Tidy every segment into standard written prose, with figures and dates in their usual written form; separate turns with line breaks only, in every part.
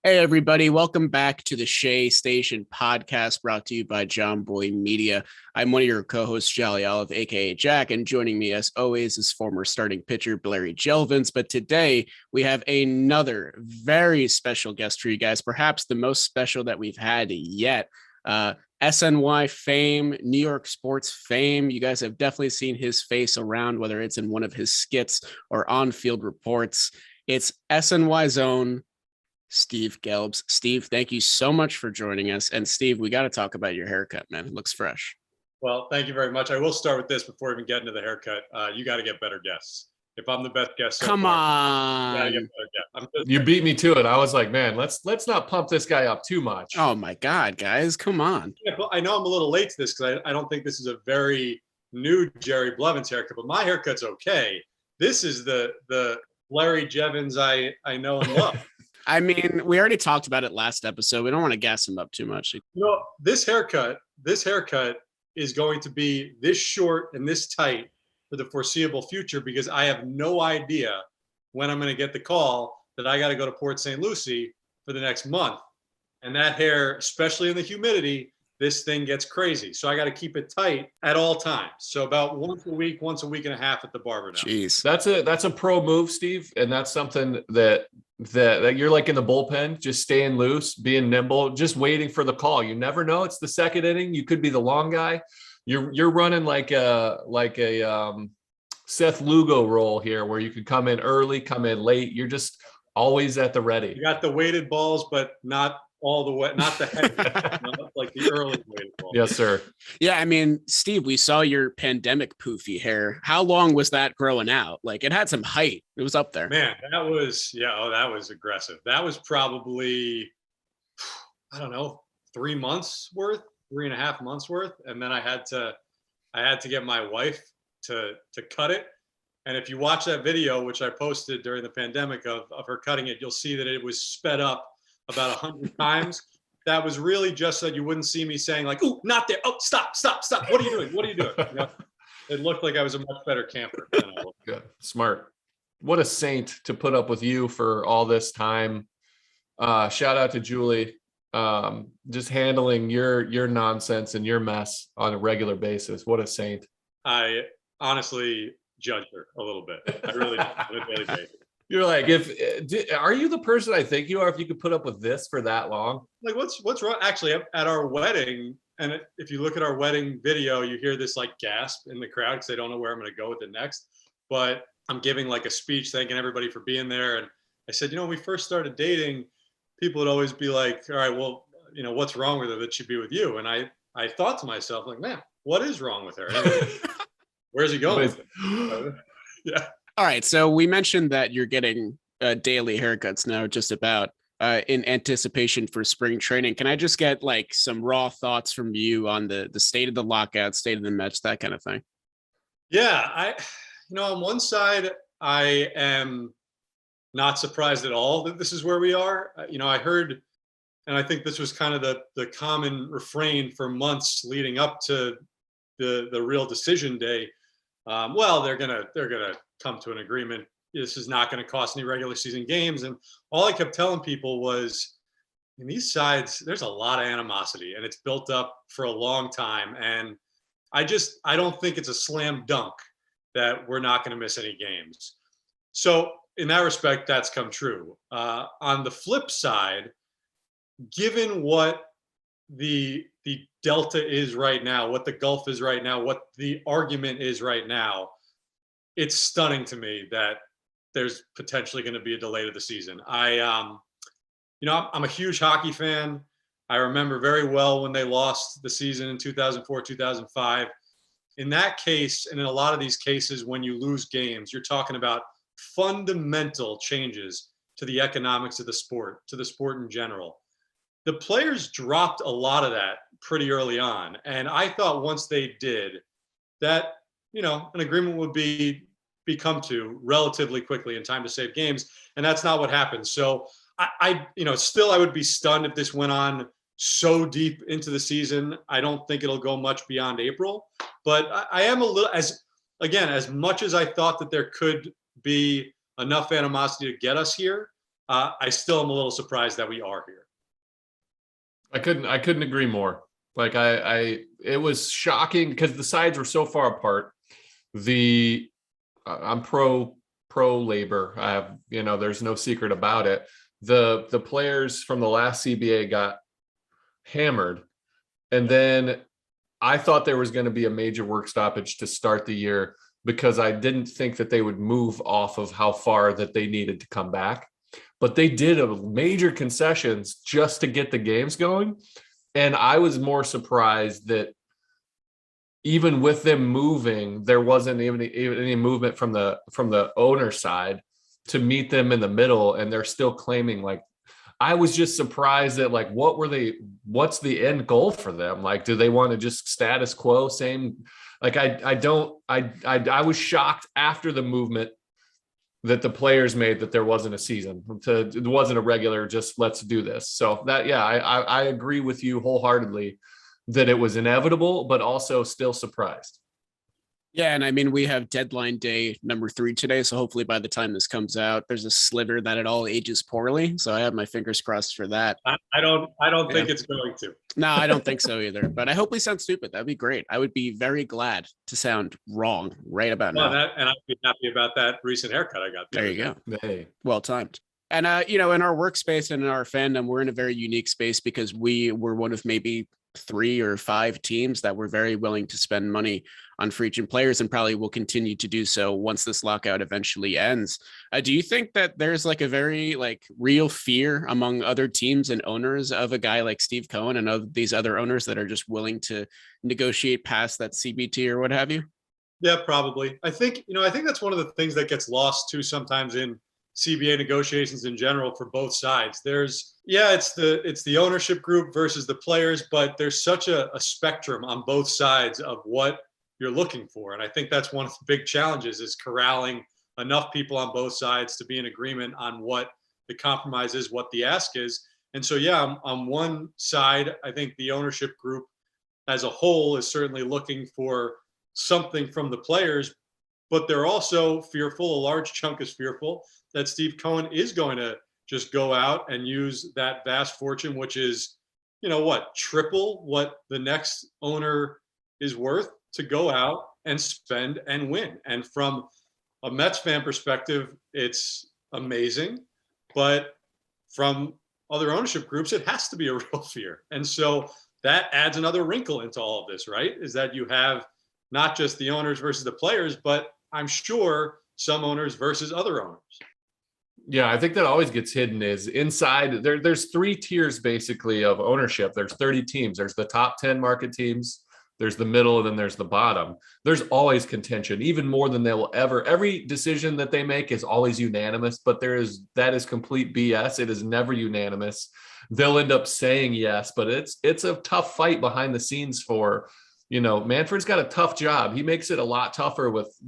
Hey, everybody. Welcome back to the Shea Station podcast brought to you by Jomboy Media. I'm one of your co-hosts, Jolly Olive, aka Jack, and joining me as always is former starting pitcher, Steve Gelbs. But today we have another very special guest for you guys, perhaps the most special that we've had yet. SNY fame, New York sports fame. You guys have definitely seen his face around, whether it's in one of his skits or on-field reports. It's SNY's own Steve Gelbs. Steve, thank you so much for joining us. And Steve, we got to talk about your haircut, man. It looks fresh.
Well, thank you very much. I will start with this before we even get into the haircut. You got to get better guests. If I'm the best guest so
Come
far,
on.
you got to get better guests.
You beat me to it. I was like, man, let's not pump this guy up too much.
Oh my God, guys, come on.
Yeah, I know I'm a little late to this because I don't think this is a very new Jerry Blevins haircut, but my haircut's okay. This is the Larry Jevons I know and love.
I mean, we already talked about it last episode. We don't want to gas him up too much.
This haircut is going to be this short and this tight for the foreseeable future because I have no idea when I'm going to get the call that I got to go to Port St. Lucie for the next month. And that hair, especially in the humidity, this thing gets crazy. So I got to keep it tight at all times. So about once a week and a half at the barber now.
Jeez.
That's a pro move, Steve. And that's something that you're like in the bullpen, just staying loose, being nimble, just waiting for the call. You never know. It's the second inning. You could be the long guy. You're running like a Seth Lugo role here where you could come in early, come in late. You're just always at the ready.
You got the weighted balls, but not all the way, not the heavy, like the early weighted balls.
Yes, sir.
Yeah, I mean, Steve, we saw your pandemic poofy hair. How long was that growing out? Like it had some height. It was up there.
Man, that was aggressive. That was probably, I don't know, 3 months worth, 3.5 months worth. And then I had to get my wife to cut it. And if you watch that video, which I posted during the pandemic of her cutting it, you'll see that it was sped up about 100 times. That was really just so you wouldn't see me saying like, "Ooh, not there! Oh, stop! What are you doing? What are you doing?" You know, it looked like I was a much better camper.
Good, smart. What a saint to put up with you for all this time. Shout out to Julie, just handling your nonsense and your mess on a regular basis. What a saint.
I honestly judge her a little bit. I really do on a daily basis.
You're like, are you the person I think you are if you could put up with this for that long?
Like, what's wrong? Actually, at our wedding, and if you look at our wedding video, you hear this like gasp in the crowd because they don't know where I'm going to go with it next. But I'm giving like a speech thanking everybody for being there. And I said, when we first started dating, people would always be like, all right, well, what's wrong with her that she'd be with you? And I thought to myself, like, man, what is wrong with her? Where's he going with it? Yeah.
All right. So we mentioned that you're getting daily haircuts now, just about in anticipation for spring training. Can I just get like some raw thoughts from you on the state of the lockout, state of the Mets, that kind of thing?
Yeah. On one side, I am not surprised at all that this is where we are. I heard, and I think this was kind of the common refrain for months leading up to the real decision day. Well, they're gonna come to an agreement. This is not going to cost any regular season games. And all I kept telling people was, in these sides, there's a lot of animosity, and it's built up for a long time. And I don't think it's a slam dunk that we're not going to miss any games. So in that respect, that's come true. On the flip side, given what the delta is right now, what the gulf is right now, what the argument is right now, it's stunning to me that there's potentially going to be a delay to the season. I'm a huge hockey fan. I remember very well when they lost the season in 2004, 2005. In that case, and in a lot of these cases, when you lose games, you're talking about fundamental changes to the economics of the sport, to the sport in general. The players dropped a lot of that pretty early on. And I thought once they did, that an agreement would be come to relatively quickly in time to save games. And that's not what happened. So I would be stunned if this went on so deep into the season. I don't think it'll go much beyond April, but I am a little, as much as I thought that there could be enough animosity to get us here, I still am a little surprised that we are here.
I couldn't agree more. Like it was shocking because the sides were so far apart. I'm pro labor. I have, there's no secret about it. The players from the last CBA got hammered, and then I thought there was going to be a major work stoppage to start the year because I didn't think that they would move off of how far that they needed to come back. But they did a major concessions just to get the games going. And I was more surprised that even with them moving, there wasn't even any movement from the owner side to meet them in the middle. And they're still claiming, like, I was just surprised that, like, what's the end goal for them? Like, do they want to just status quo, same? Like, I was shocked after the movement that the players made that there wasn't a season, it wasn't a regular, just let's do this. So that, yeah, I agree with you wholeheartedly that it was inevitable, but also still surprised.
Yeah, and I mean, we have deadline day number 3 today, so hopefully by the time this comes out, there's a sliver that it all ages poorly. So I have my fingers crossed for that.
I don't think it's going to.
No, I don't think so either. But I hope we sound stupid. That'd be great. I would be very glad to sound wrong right about now.
And I'd be happy about that recent haircut I got.
There you go.
Hey.
Well timed. And in our workspace and in our fandom, we're in a very unique space because we were one of maybe 3 or 5 teams that were very willing to spend money on free agent players and probably will continue to do so once this lockout eventually ends. Do you think that there's like a very real fear among other teams and owners of a guy like Steve Cohen and of these other owners that are just willing to negotiate past that CBT or what have you?
Yeah, probably. I think that's one of the things that gets lost too sometimes in CBA negotiations in general for both sides. It's the ownership group versus the players, but there's such a spectrum on both sides of what you're looking for. And I think that's one of the big challenges is corralling enough people on both sides to be in agreement on what the compromise is, what the ask is. And so, yeah, on one side, I think the ownership group as a whole is certainly looking for something from the players, but they're also fearful, a large chunk is fearful that Steve Cohen is going to just go out and use that vast fortune, which is, triple what the next owner is worth, to go out and spend and win. And from a Mets fan perspective, it's amazing. But from other ownership groups, it has to be a real fear. And so that adds another wrinkle into all of this, right? Is that you have not just the owners versus the players, but I'm sure some owners versus other owners.
Yeah, I think that always gets hidden is inside there's 3 tiers basically of ownership. There's 30 teams. There's the top 10 market teams. There's the middle, and then there's the bottom. There's always contention, even more than they will ever. Every decision that they make is always unanimous, but that is complete BS. It is never unanimous. They'll end up saying yes, but it's a tough fight behind the scenes for, Manfred's got a tough job. He makes it a lot tougher with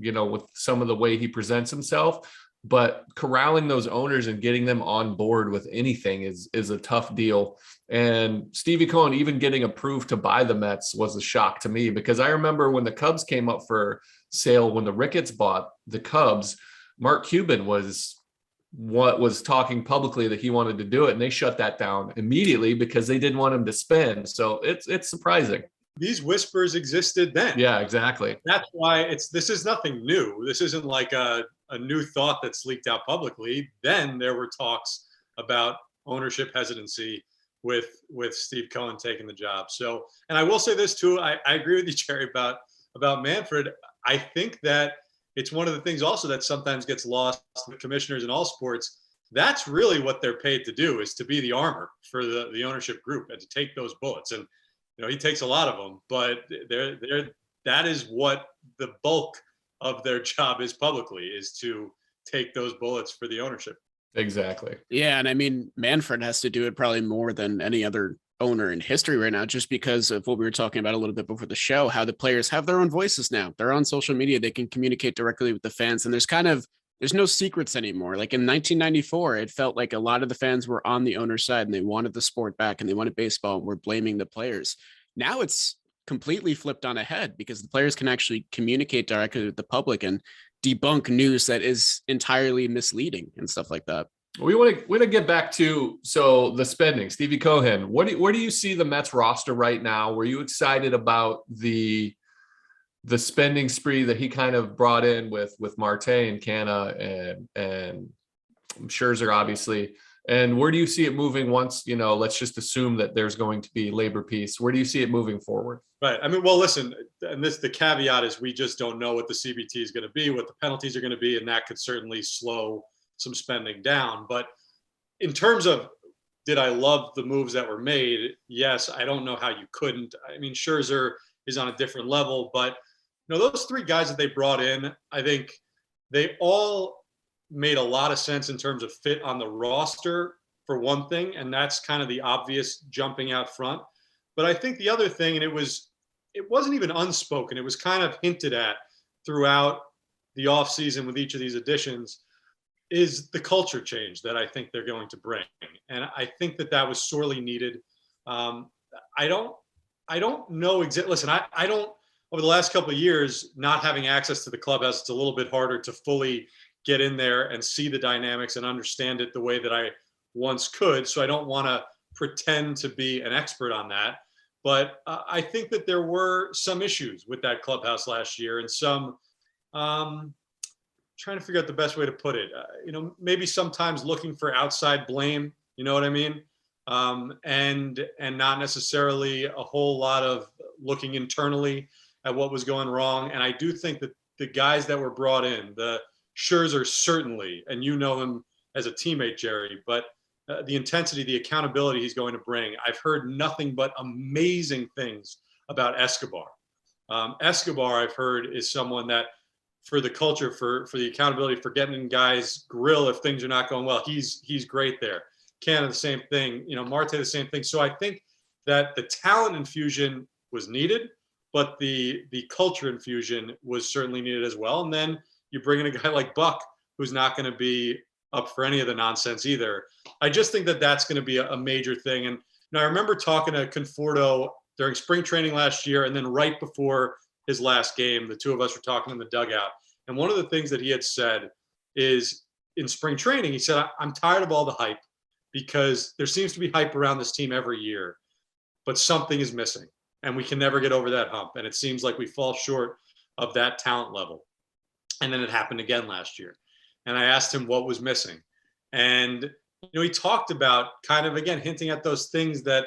some of the way he presents himself. But corralling those owners and getting them on board with anything is a tough deal. And Stevie Cohen even getting approved to buy the Mets was a shock to me, because I remember when the Cubs came up for sale, when the Ricketts bought the Cubs, Mark Cuban was talking publicly that he wanted to do it, and they shut that down immediately because they didn't want him to spend. So it's surprising.
These whispers existed then.
Yeah, exactly.
That's why this is nothing new. This isn't like a new thought that's leaked out publicly. Then there were talks about ownership hesitancy with Steve Cohen taking the job. So, and I will say this too, I agree with you, Jerry, about Manfred. I think that it's one of the things also that sometimes gets lost with commissioners in all sports. That's really what they're paid to do, is to be the armor for the ownership group and to take those bullets. And he takes a lot of them, but that is what the bulk of their job is publicly, is to take those bullets for the ownership.
Exactly.
Yeah. And I mean, Manfred has to do it probably more than any other owner in history right now, just because of what we were talking about a little bit before the show, how the players have their own voices now. They're on social media. They can communicate directly with the fans. And there's no secrets anymore. Like in 1994, it felt like a lot of the fans were on the owner's side and they wanted the sport back and they wanted baseball and were blaming the players. Now it's completely flipped on a head because the players can actually communicate directly with the public and debunk news that is entirely misleading and stuff like that.
We want to get back to the spending. Stevie Cohen, where do you see the Mets roster right now? Were you excited about the spending spree that he kind of brought in with Marte and Canna and Scherzer, obviously? And where do you see it moving once, let's just assume that there's going to be labor peace. Where do you see it moving forward?
Right. I mean, well, listen, and the caveat is we just don't know what the CBT is going to be, what the penalties are going to be, and that could certainly slow some spending down. But in terms of, did I love the moves that were made? Yes. I don't know how you couldn't. I mean, Scherzer is on a different level, but those three guys that they brought in, I think they all made a lot of sense in terms of fit on the roster, for one thing, and that's kind of the obvious jumping out front. But I think the other thing, and it wasn't even unspoken, it was kind of hinted at throughout the offseason with each of these additions, is the culture change that I think they're going to bring. And I think that was sorely needed. I don't know exactly. Listen, I don't, over the last couple of years, not having access to the clubhouse, it's a little bit harder to fully get in there and see the dynamics and understand it the way that I once could. So I don't want to pretend to be an expert on that. But I think that there were some issues with that clubhouse last year, and some trying to figure out the best way to put it. Maybe sometimes looking for outside blame. You know what I mean? And not necessarily a whole lot of looking internally at what was going wrong. And I do think that the guys that were brought in, the Scherzer certainly, and you know him as a teammate, Jerry, but the intensity, the accountability he's going to bring. I've heard nothing but amazing things about Escobar. Escobar, I've heard, is someone that, for the culture, for the accountability, for getting in guys' grill if things are not going well, he's great there. Canada, the same thing. Marte, the same thing. So I think that the talent infusion was needed, but the culture infusion was certainly needed as well. And then you bring in a guy like Buck, who's not going to be up for any of the nonsense either. I just think that that's going to be a major thing. And I remember talking to Conforto during spring training last year, and then right before his last game, the two of us were talking in the dugout. And one of the things that he had said is, in spring training, he said, I'm tired of all the hype, because there seems to be hype around this team every year, but something is missing, and we can never get over that hump. And it seems like we fall short of that talent level. And then it happened again last year. And I asked him what was missing. And, he talked about kind of, again, hinting at those things that,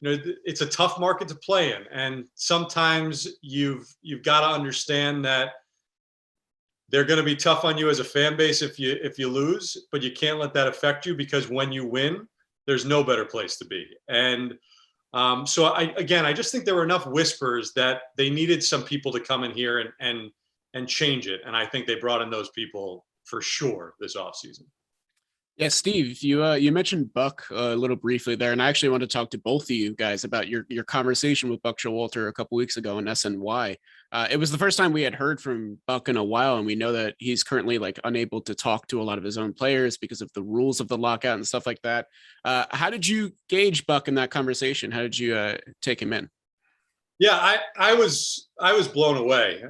it's a tough market to play in. And sometimes you've got to understand that they're going to be tough on you as a fan base if you lose, but you can't let that affect you, because when you win, there's no better place to be. And so I just think there were enough whispers that they needed some people to come in here and change it. And I think they brought in those people for sure this offseason.
Yeah, Steve, you mentioned Buck a little briefly there, and I actually want to talk to both of you guys about your conversation with Buck Showalter a couple weeks ago in SNY. It was the first time we had heard from Buck in a while, and we know that he's currently unable to talk to a lot of his own players because of the rules of the lockout and stuff like that. How did you gauge Buck in that conversation? How did you take him in?
Yeah, I was blown away.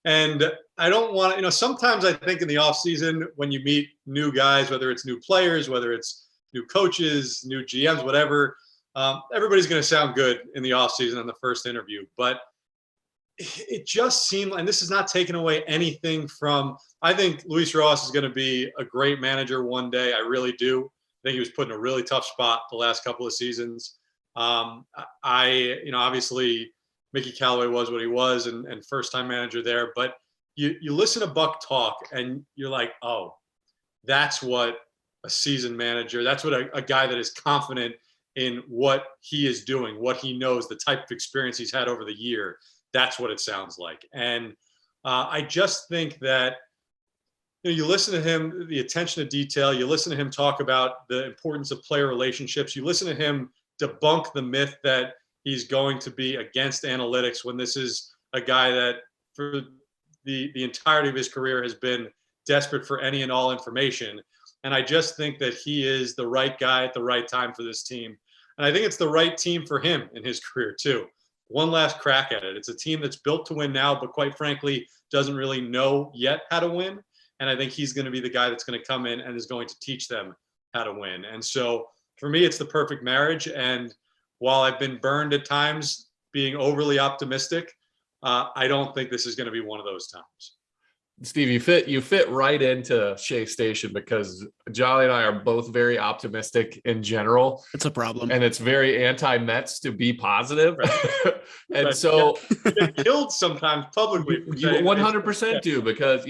And I don't want to, sometimes I think in the off season, when you meet new guys, whether it's new players, whether it's new coaches, new GMs, whatever, everybody's going to sound good in the off season on the first interview. But it just seemed, and this is not taking away anything from, I think Luis Rojas is going to be a great manager one day. I really do. I think he was put in a really tough spot the last couple of seasons. Obviously Mickey Callaway was what he was, and first-time manager there. But you listen to Buck talk, and you're like, oh, that's what a seasoned manager, that's what a guy that is confident in what he is doing, what he knows, the type of experience he's had over the year. That's what it sounds like. And I just think that you listen to him, the attention to detail, you listen to him talk about the importance of player relationships, you listen to him debunk the myth that he's going to be against analytics, when this is a guy that for the entirety of his career has been desperate for any and all information. And I just think that he is the right guy at the right time for this team. And I think it's the right team for him in his career too. One last crack at it. It's a team that's built to win now, but quite frankly, doesn't really know yet how to win. And I think he's going to be the guy that's going to come in and is going to teach them how to win. And so for me, it's the perfect marriage. And while I've been burned at times being overly optimistic, I don't think this is going to be one of those times.
Steve, you fit right into Shea Station because Jolly and I are both very optimistic in general.
It's a problem.
And it's very anti-Mets to be positive.
Right.
And
But
so
you get killed sometimes publicly.
you 100% do, because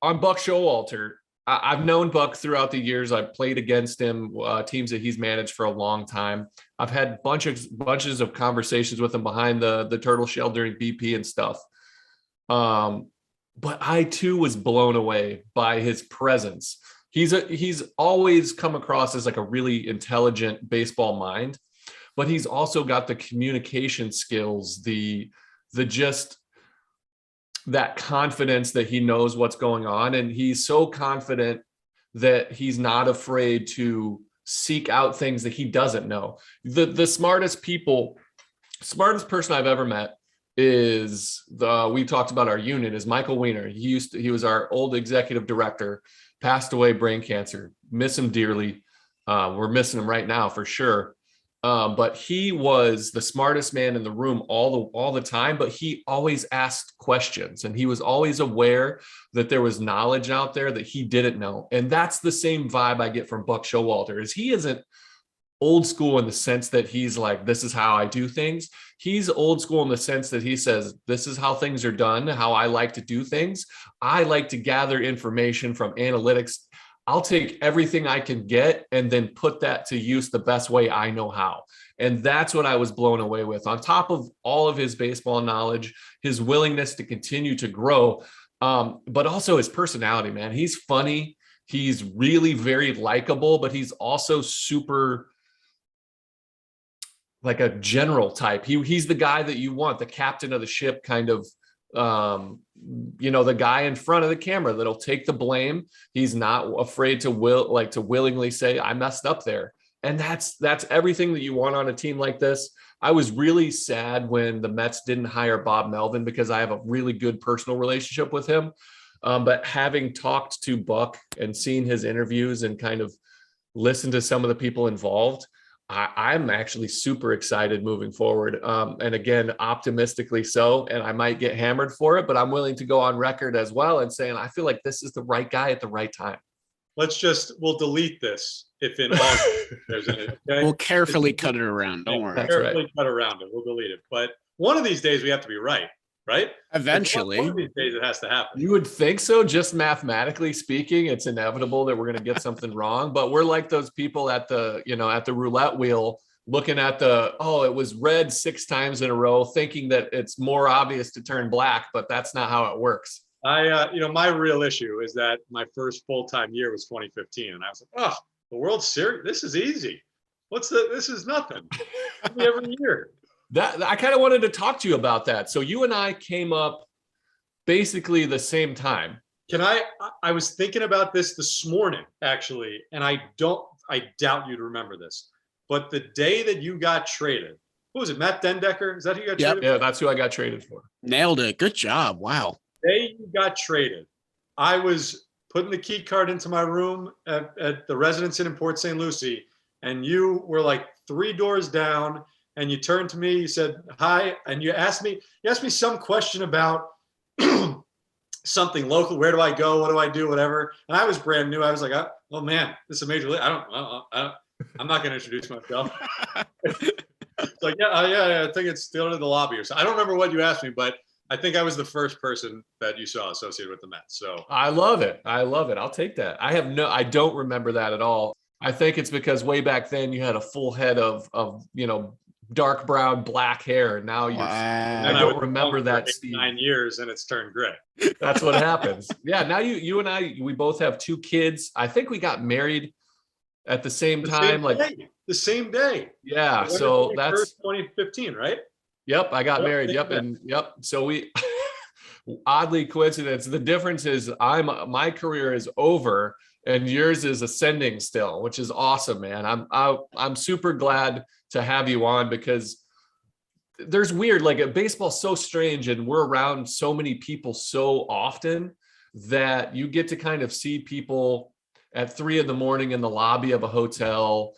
on Buck Showalter, I've known Buck throughout the years. I've played against him, teams that he's managed for a long time. I've had bunches of conversations with him behind the turtle shell during BP and stuff. But I too was blown away by his presence. He's always come across as like a really intelligent baseball mind, but he's also got the communication skills, the just that confidence that he knows what's going on. And he's so confident that he's not afraid to seek out things that he doesn't know. The smartest person I've ever met is we talked about our unit is Michael Weiner. He was our old executive director, passed away, brain cancer. Miss him dearly. We're missing him right now for sure. But he was the smartest man in the room all the time, but he always asked questions, and he was always aware that there was knowledge out there that he didn't know. And that's the same vibe I get from Buck Showalter. Is he isn't old school in the sense that he's like, this is how I do things. He's old school in the sense that he says, this is how things are done, how I like to do things. I like to gather information from analytics. I'll take everything I can get and then put that to use the best way I know how. And that's what I was blown away with. On top of all of his baseball knowledge, his willingness to continue to grow, but also his personality, man. He's funny. He's really very likable, but he's also super like a general type. He's the guy that you want, the captain of the ship kind of, the guy in front of the camera that'll take the blame. He's not afraid to willingly say, I messed up there. And that's everything that you want on a team like this. I was really sad when the Mets didn't hire Bob Melvin because I have a really good personal relationship with him. But having talked to Buck and seen his interviews and kind of listened to some of the people involved, I'm actually super excited moving forward. And again, optimistically so, and I might get hammered for it, but I'm willing to go on record as well and saying, I feel like this is the right guy at the right time.
We'll delete this if in August there's any. Okay?
We'll carefully cut it around. Don't worry.
Carefully cut around it. We'll delete it. But one of these days we have to be right?
Eventually.
One of these days it has to happen.
You would think so. Just mathematically speaking, it's inevitable that we're going to get something wrong. But we're like those people at the roulette wheel looking at it was red 6 times in a row, thinking that it's more obvious to turn black, but that's not how it works.
My real issue is that my first full-time year was 2015. And I was like, the World Series, this is easy. This is nothing. Every year.
That I kind of wanted to talk to you about that. So you and I came up basically the same time.
I was thinking about this morning, actually, and I doubt you'd remember this, but the day that you got traded, what was it, Matt Dendecker? Is that who you got traded?
Yeah, that's who I got traded for.
Nailed it. Good job. Wow.
The day you got traded, I was putting the key card into my room at the Residence Inn in Port St. Lucie, and you were like 3 doors down. And you turned to me, you said, hi. And you asked me some question about something local. Where do I go? What do I do? Whatever. And I was brand new. I was like, oh man, this is a major league. I'm not going to introduce myself. It's like, yeah, I think it's still in the lobby or something. I don't remember what you asked me, but I think I was the first person that you saw associated with the Mets. So
I love it. I'll take that. I don't remember that at all. I think it's because way back then you had a full head of dark brown, black hair. Now I don't remember that, Steve.
9 years and it's turned gray.
That's what happens. Yeah. Now you and I, we both have 2 kids. I think we got married at the same time.
The same day.
Yeah. So that's
2015, right?
Yep. I got married. Yep. And yep. So we oddly coincidence. The difference is my career is over and yours is ascending still, which is awesome, man. I'm super glad to have you on because there's weird, like baseball's so strange and we're around so many people so often that you get to kind of see people at 3 a.m. in the lobby of a hotel,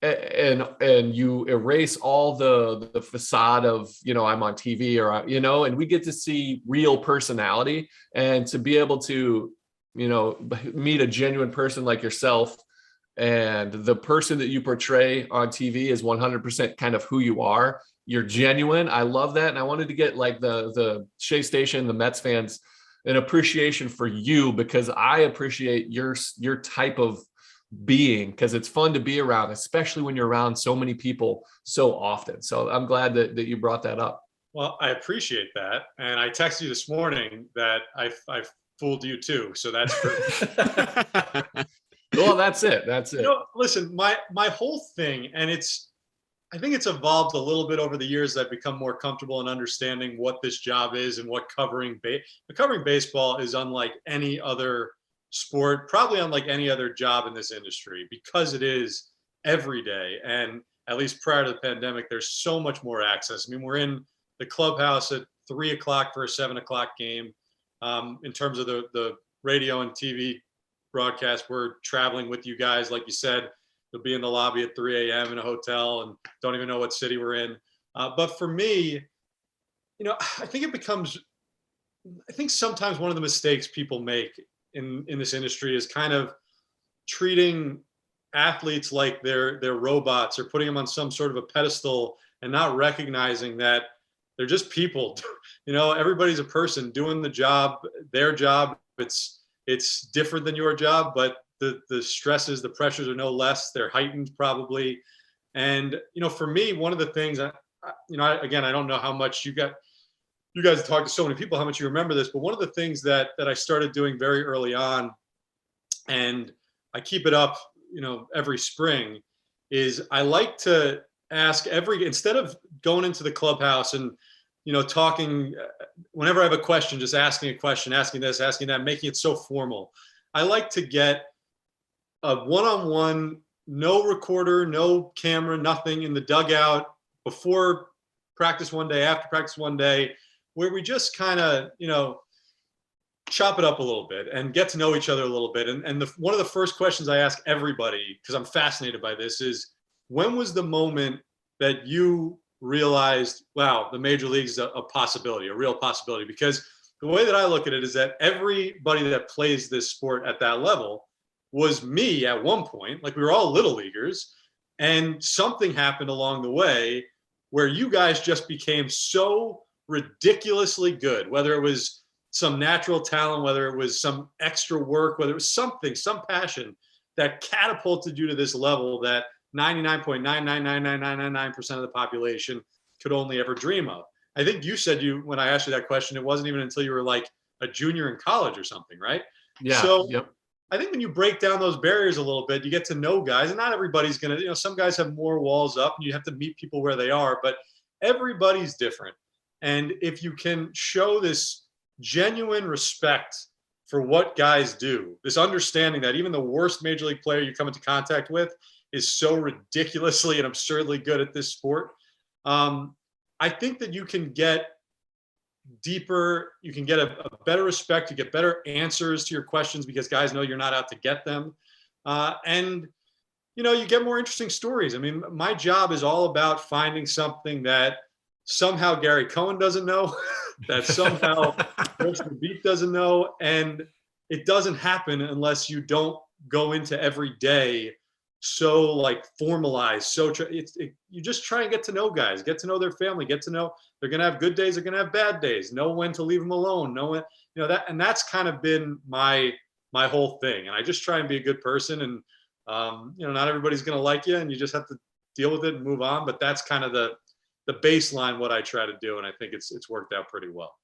and you erase all the facade of, I'm on TV or, and we get to see real personality, and to be able to, meet a genuine person like yourself, and the person that you portray on TV is 100% kind of who you are. You're genuine. I love that. And I wanted to get like the Shea Station, the Mets fans, an appreciation for you, because I appreciate your type of being, because it's fun to be around, especially when you're around so many people so often. So I'm glad that you brought that up.
Well, I appreciate that. And I texted you this morning that I fooled you too. So that's great.
Well, that's it.
Listen, my whole thing, and I think it's evolved a little bit over the years. I've become more comfortable in understanding what this job is and what covering baseball is unlike any other sport, probably unlike any other job in this industry, because it is every day. And at least prior to the pandemic, there's so much more access. I mean, we're in the clubhouse at 3 o'clock for a 7 o'clock game. In terms of the radio and TV broadcast, we're traveling with you guys. Like you said, you'll be in the lobby at 3 a.m. in a hotel and don't even know what city we're in. But for me, I think sometimes one of the mistakes people make in this industry is kind of treating athletes like they're robots, or putting them on some sort of a pedestal, and not recognizing that they're just people. Everybody's a person doing the job, their job. It's different than your job, but the stresses, the pressures are no less. They're heightened probably. And, for me, one of the things, again, I don't know how much you guys talk to so many people, how much you remember this, but one of the things that I started doing very early on, and I keep it up, every spring, is I like to ask instead of going into the clubhouse and, talking, whenever I have a question, just asking a question, asking this, asking that, making it so formal. I like to get a one-on-one, no recorder, no camera, nothing, in the dugout before practice one day, after practice one day, where we just kind of, chop it up a little bit and get to know each other a little bit. And one of the first questions I ask everybody, because I'm fascinated by this, is when was the moment that you realized, wow, the major leagues is a possibility, a real possibility? Because the way that I look at it is that everybody that plays this sport at that level was me at one point. Like, we were all little leaguers, and something happened along the way where you guys just became so ridiculously good, whether it was some natural talent, whether it was some extra work, whether it was something, some passion that catapulted you to this level that 99.9999999% of the population could only ever dream of. I think you said, when I asked you that question, it wasn't even until you were like a junior in college or something, right?
Yeah.
So
yep.
I think when you break down those barriers a little bit, you get to know guys, and not everybody's going to, some guys have more walls up and you have to meet people where they are, but everybody's different. And if you can show this genuine respect for what guys do, this understanding that even the worst major league player you come into contact with is so ridiculously and absurdly good at this sport, I think that you can get deeper, you can get a better respect, you get better answers to your questions because guys know you're not out to get them. And, you get more interesting stories. I mean, my job is all about finding something that somehow Gary Cohen doesn't know, that somehow Mr. Beat doesn't know. And it doesn't happen unless you don't go into every day so like formalized. You just try and get to know guys, get to know their family, get to know they're going to have good days, they're going to have bad days, know when to leave them alone, know when, and that's kind of been my whole thing. And I just try and be a good person, and not everybody's going to like you, and you just have to deal with it and move on. But that's kind of the baseline, what I try to do. And I think it's worked out pretty well.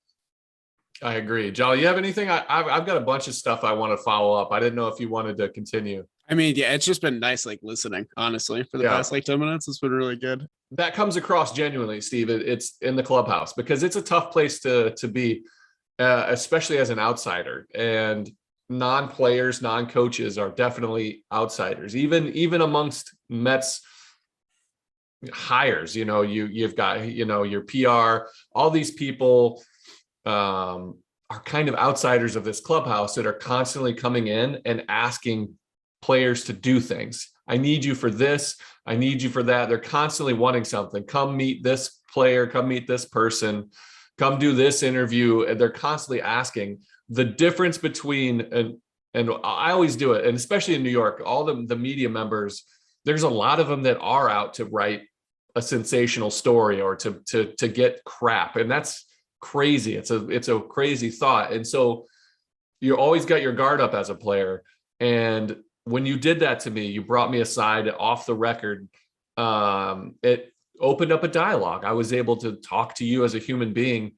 I agree. Jolly, you have anything? I've got a bunch of stuff I want to follow up. I didn't know if you wanted to continue.
I mean, yeah, it's just been nice, like, listening, honestly, for the past 10 minutes. It's been really good.
That comes across genuinely, Steve. It's in the clubhouse, because it's a tough place to be, especially as an outsider. And non-players, non-coaches are definitely outsiders, even amongst Mets hires. You've got, your PR, all these people. are kind of outsiders of this clubhouse that are constantly coming in and asking players to do things. I need you for this. I need you for that. They're constantly wanting something. Come meet this player, come meet this person, come do this interview. And they're constantly asking. The difference between, and I always do it, and especially in New York, all the media members, there's a lot of them that are out to write a sensational story or to get crap. And that's crazy. It's a crazy thought. And so you always got your guard up as a player. And when you did that to me, you brought me aside off the record. It opened up a dialogue. I was able to talk to you as a human being.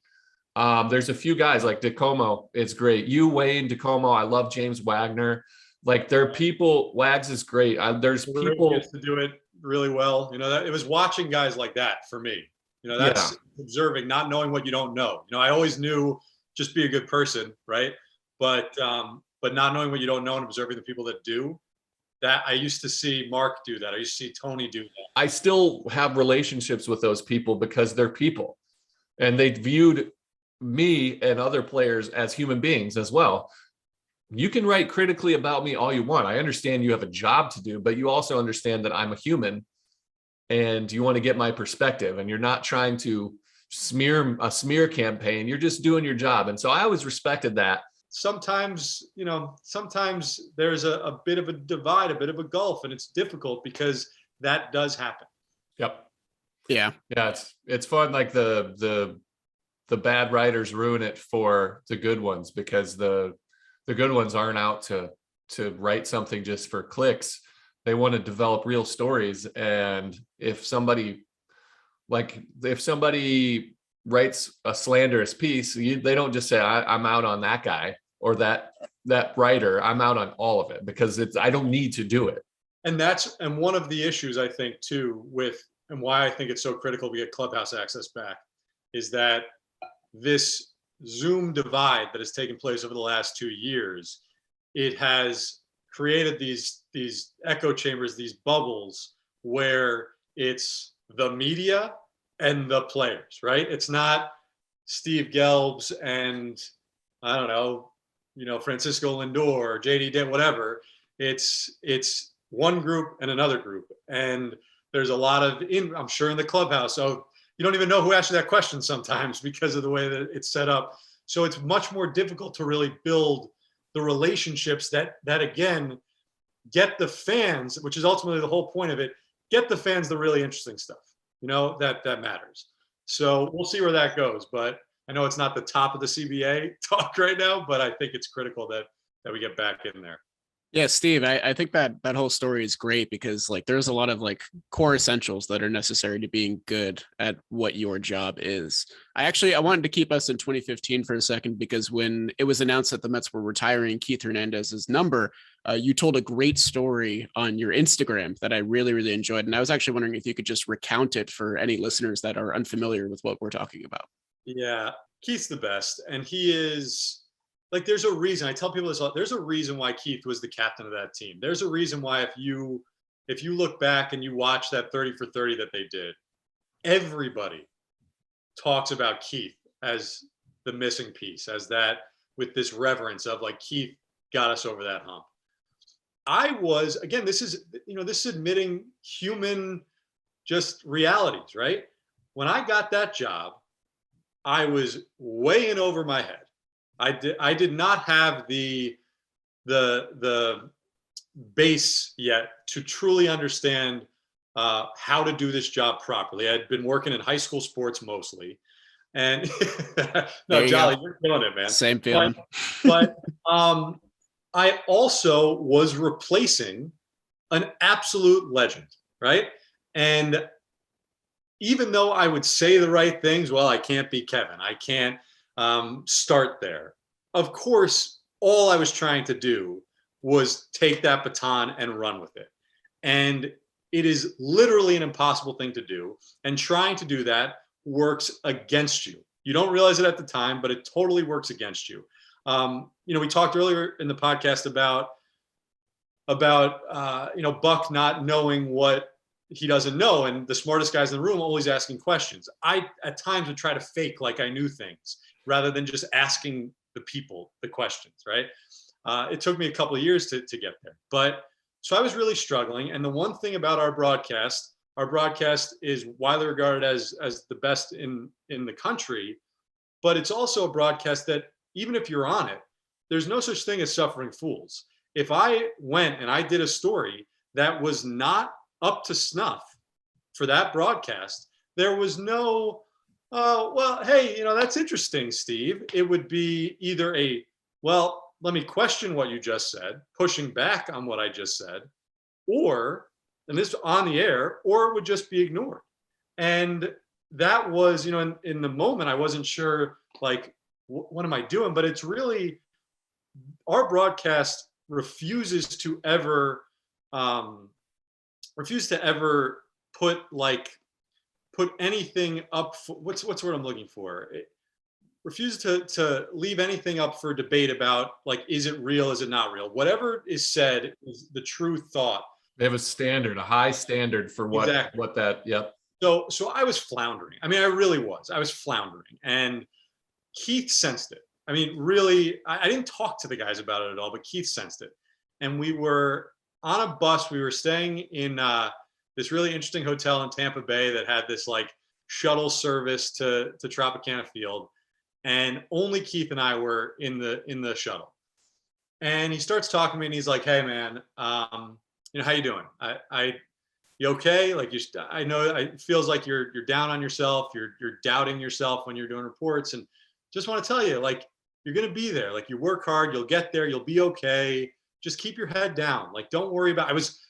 There's a few guys like DeComo. It's great. You, Wayne, DeComo. I love James Wagner. Like, there are people. Wags is great. There's people
to do it really well. You know, that it was watching guys like that for me. You know, that's observing, not knowing what you don't know. You know, I always knew just be a good person, right? But not knowing what you don't know and observing the people that do. That I used to see Mark do that. I used to see Tony do that.
I still have relationships with those people because they're people, and they viewed me and other players as human beings as well. You can write critically about me all you want. I understand you have a job to do, but you also understand that I'm a human and you want to get my perspective, and you're not trying to smear a smear campaign. You're just doing your job. And so I always respected that.
Sometimes, you know, sometimes there's a bit of a divide, a bit of a gulf, and it's difficult because that does happen.
Yep.
Yeah.
Yeah. It's fun. Like the bad writers ruin it for the good ones, because the good ones aren't out to write something just for clicks. They want to develop real stories. And if somebody writes a slanderous piece, they don't just say, I'm out on that guy or that writer. I'm out on all of it, because I don't need to do it.
And one of the issues, I think, too, and why I think it's so critical we get Clubhouse access back, is that this Zoom divide that has taken place over the last 2 years, it has created these echo chambers, these bubbles where it's the media and the players, right? It's not Steve Gelbs and I don't know, Francisco Lindor or JD Dent, whatever. It's one group and another group. And there's a lot of, I'm sure in the clubhouse, so you don't even know who asked you that question sometimes because of the way that it's set up. So it's much more difficult to really build the relationships that again, get the fans, which is ultimately the whole point of it, get the fans the really interesting stuff, that matters. So we'll see where that goes. But I know it's not the top of the CBA talk right now, but I think it's critical that we get back in there.
Yeah, Steve, I think that whole story is great because there's a lot of core essentials that are necessary to being good at what your job is. I wanted to keep us in 2015 for a second, because when it was announced that the Mets were retiring Keith Hernandez's number, you told a great story on your Instagram that I really, really enjoyed. And I was actually wondering if you could just recount it for any listeners that are unfamiliar with what we're talking about.
Yeah, Keith's the best. And he is... there's a reason. I tell people this a lot. There's a reason why Keith was the captain of that team. There's a reason why if you look back and you watch that 30 for 30 that they did, everybody talks about Keith as the missing piece, as that with this reverence of Keith got us over that hump. I was, again, this is admitting human just realities, right? When I got that job, I was way in over my head. I did not have the base yet to truly understand how to do this job properly. I'd been working in high school sports mostly, and no, Jolly, you're killing it, man.
Same feeling.
But I also was replacing an absolute legend, right? And even though I would say the right things, well, I can't be Kevin. I can't start there. Of course, all I was trying to do was take that baton and run with it. And it is literally an impossible thing to do. And trying to do that works against you. You don't realize it at the time, but it totally works against you. We talked earlier in the podcast about Buck not knowing what he doesn't know, and the smartest guys in the room always asking questions. I at times would try to fake like I knew things rather than just asking the people the questions, right? It took me a couple of years to get there, but so I was really struggling. And the one thing about our broadcast is widely regarded as the best in the country, but it's also a broadcast that even if you're on it, there's no such thing as suffering fools. If I went and I did a story that was not up to snuff for that broadcast, there was no, well, hey, that's interesting, Steve. It would be either well, let me question what you just said, pushing back on what I just said, or, and this on the air, or it would just be ignored. And that was, in the moment, I wasn't sure, like, what am I doing? But it's really, our broadcast refuses to ever put anything up for, what's the word I'm looking for? It refuses to leave anything up for debate about, like, is it real? Is it not real? Whatever is said is the true thought.
They have a high standard for what,
exactly.
what that, yep.
So I was floundering. I mean, I really was. I was floundering. And Keith sensed it. I mean, really, I didn't talk to the guys about it at all, but Keith sensed it. And we were on a bus. We were staying in this really interesting hotel in Tampa Bay that had this like shuttle service to Tropicana Field. And only Keith and I were in the shuttle. And he starts talking to me and he's like, hey man, how you doing? You okay? Like, I know it feels like you're down on yourself. You're doubting yourself when you're doing reports, and just want to tell you, like, you're going to be there. Like, you work hard, you'll get there, you'll be okay. Just keep your head down. Like, don't worry about, I was,